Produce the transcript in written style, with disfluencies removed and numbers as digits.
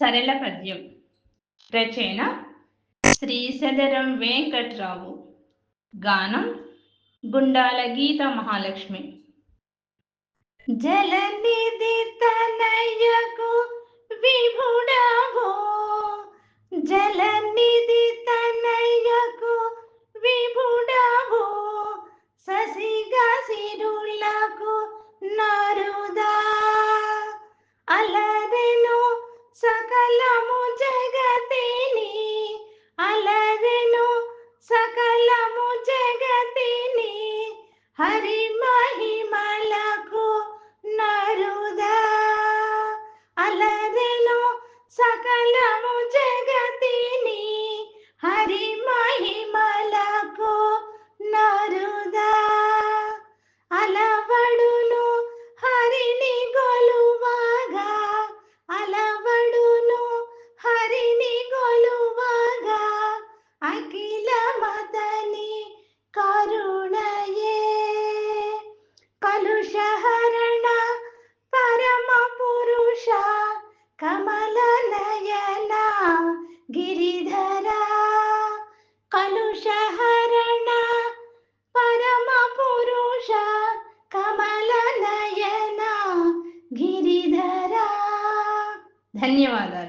సరళ పద్యం. రచన శ్రీ సదరం వెంకట్రావు. గానం గుండాల గీత మహాలక్ష్మి. జలనిధి తనయకు విభుడవో, జలనిధి తనయకు విభుడవో, ససిగా సిరులకు నరుదా అలరెను సకలము జగతిని, అలరెను సకలము జగతిని, హరి మహిమలకు నరుదా అలరెను సకలము జగతిని, హరి మహిమలకు నరుదా అలవడును హరిని గొలువగా, అలవడును హరిని గొలువగా, అఖిల మతని కరుణయే కలుషహరణ పరమ పురుష కమల నయన గిరిధర, కలుషహరణ పరమ పురుష కమల నయన గిరిధర. ధన్యవాదాలు.